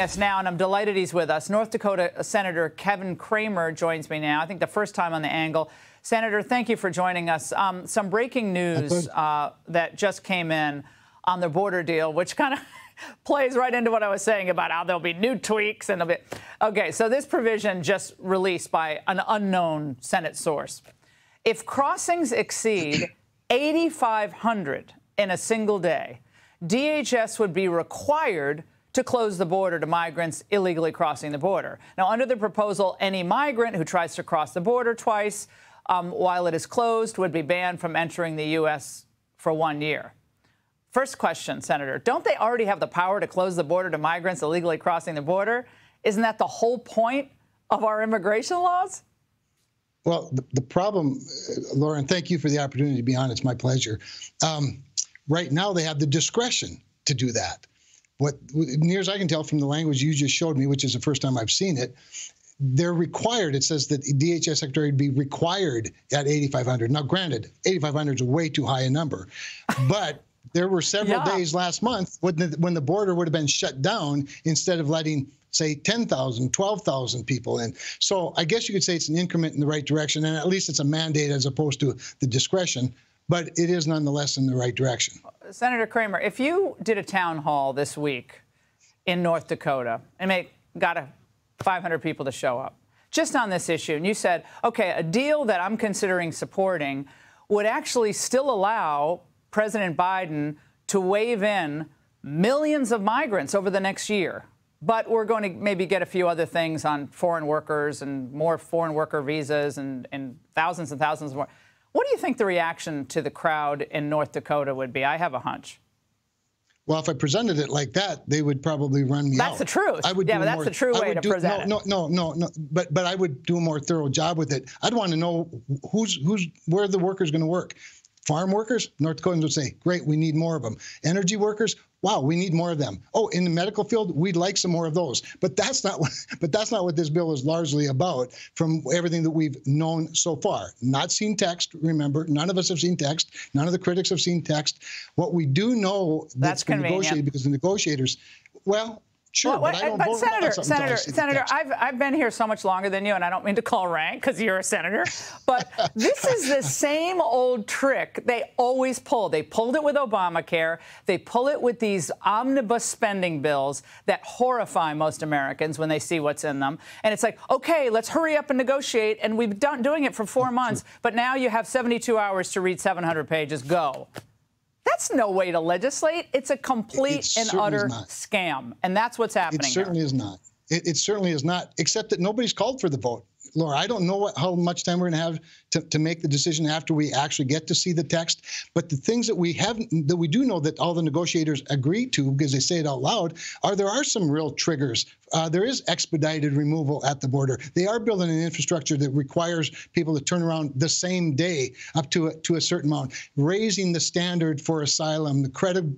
us now, and I'm delighted he's with us. North Dakota Senator Kevin Cramer joins me now. I think the first time on the Angle. Senator, thank you for joining us. Some breaking news that just came in on the border deal, which kind of plays right into what I was saying about how there'll be new tweaks and there'll be... Okay, so this provision just released by an unknown Senate source. If crossings exceed 8,500 in a single day, DHS would be required to close the border to migrants illegally crossing the border. Now, under the proposal, any migrant who tries to cross the border twice while it is closed would be banned from entering the U.S. for 1 year. First question, Senator, don't they already have the power to close the border to migrants illegally crossing the border? Isn't that the whole point of our immigration laws? Well, the problem, Lauren, thank you for the opportunity to be on. It's my pleasure. Right now, they have the discretion to do that. What, near as I can tell from the language you just showed me, which is the first time I've seen it, they're required. It says that the DHS secretary would be required at 8,500. Now, granted, 8,500 is a way too high a number, but there were several days last month when the border would have been shut down instead of letting, say, 10,000, 12,000 people in. So I guess you could say it's an increment in the right direction, and at least it's a mandate as opposed to the discretion, but it is nonetheless in the right direction. Senator Kramer, if you did a town hall this week in North Dakota and got 500 people to show up just on this issue, and you said, okay, a deal that I'm considering supporting would actually still allow President Biden to wave in millions of migrants over the next year, but we're going to maybe get a few other things on foreign workers and more foreign worker visas and thousands more. What do you think the reaction to the crowd in North Dakota would be? I have a hunch. Well, if I presented it like that, they would probably run me out. That's the truth. Yeah, but that's the true way to present it. No. But I would do a more thorough job with it. I'd want to know where the workers going to work. Farm workers, North Dakotans would say, great, we need more of them. Energy workers, wow, we need more of them. Oh, in the medical field, we'd like some more of those. But that's not what this bill is largely about from everything that we've known so far. Not seen text, remember, none of us have seen text. None of the critics have seen text. What we do know that's been negotiated because the negotiators, well, sure, but I don't vote Senator, I've been here so much longer than you, and I don't mean to call rank because you're a senator, but this is the same old trick they always pull. They pulled it with Obamacare. They pull it with these omnibus spending bills that horrify most Americans when they see what's in them. And it's like, okay, let's hurry up and negotiate, and we've done doing it for 4 months, but now you have 72 hours to read 700 pages. Go. That's no way to legislate. It's a complete and utter scam. And that's what's happening. It certainly is not. It certainly is not, except that nobody's called for the vote. Laura, I don't know how much time we're going to have to make the decision after we actually get to see the text. But the things that we do know that all the negotiators agree to, because they say it out loud, there are some real triggers. There is expedited removal at the border. They are building an infrastructure that requires people to turn around the same day up to a certain amount, raising the standard for asylum, the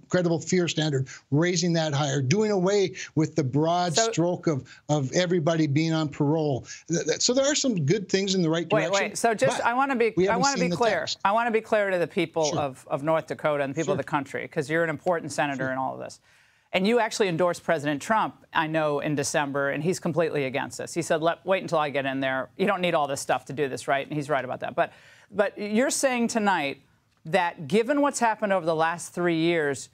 credible fear standard, raising that higher, doing away with the broad stroke of everybody being on parole. So there are some good things in the right direction. Wait. So just I want to be clear. I want to be clear to the people of North Dakota and the people of the country, because you're an important senator in all of this. And you actually endorsed President Trump, I know, in December, and he's completely against this. He said, wait until I get in there. You don't need all this stuff to do this, right? And he's right about that. But you're saying tonight that given what's happened over the last 3 years,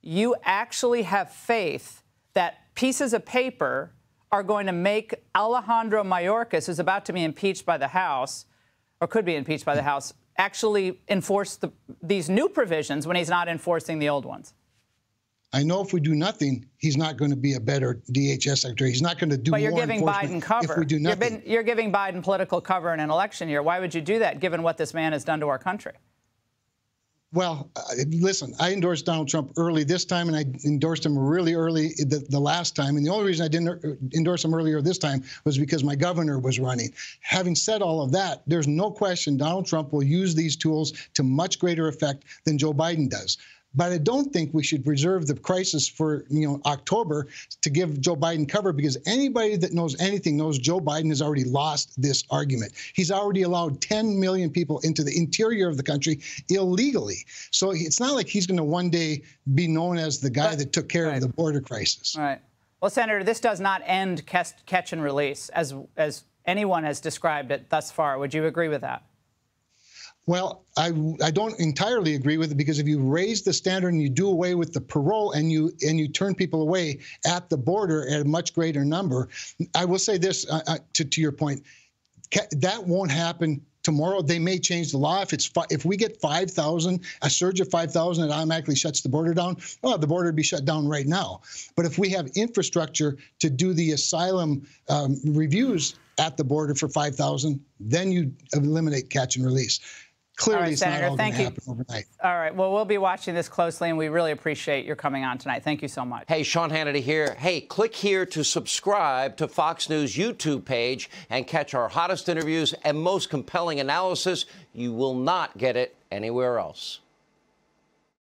you actually have faith that pieces of paper are going to make Alejandro Mayorkas, who's about to be impeached by the House, or could be impeached by the House, actually enforce these new provisions when he's not enforcing the old ones? I know if we do nothing, he's not going to be a better DHS secretary. He's not going to do more enforcement. But you're giving Biden cover. If we do nothing. You're giving Biden political cover in an election year. Why would you do that, given what this man has done to our country? Well, listen, I endorsed Donald Trump early this time, and I endorsed him really early the last time. And the only reason I didn't endorse him earlier this time was because my governor was running. Having said all of that, there's no question Donald Trump will use these tools to much greater effect than Joe Biden does. But I don't think we should reserve the crisis for October to give Joe Biden cover, because anybody that knows anything knows Joe Biden has already lost this argument. He's already allowed 10 million people into the interior of the country illegally. So it's not like he's going to one day be known as the guy that took care of the border crisis. Right. Well, Senator, this does not end catch and release, as anyone has described it thus far. Would you agree with that? Well, I don't entirely agree with it, because if you raise the standard and you do away with the parole and you turn people away at the border at a much greater number, I will say this to your point, that won't happen tomorrow. They may change the law. If we get 5,000, a surge of 5,000 that automatically shuts the border down, well, the border would be shut down right now. But if we have infrastructure to do the asylum reviews at the border for 5,000, then you eliminate catch and release. Clearly, right, it's Senator, not all going to happen overnight. All right. Well, we'll be watching this closely, and we really appreciate your coming on tonight. Thank you so much. Hey, Sean Hannity here. Hey, click here to subscribe to Fox News YouTube page and catch our hottest interviews and most compelling analysis. You will not get it anywhere else.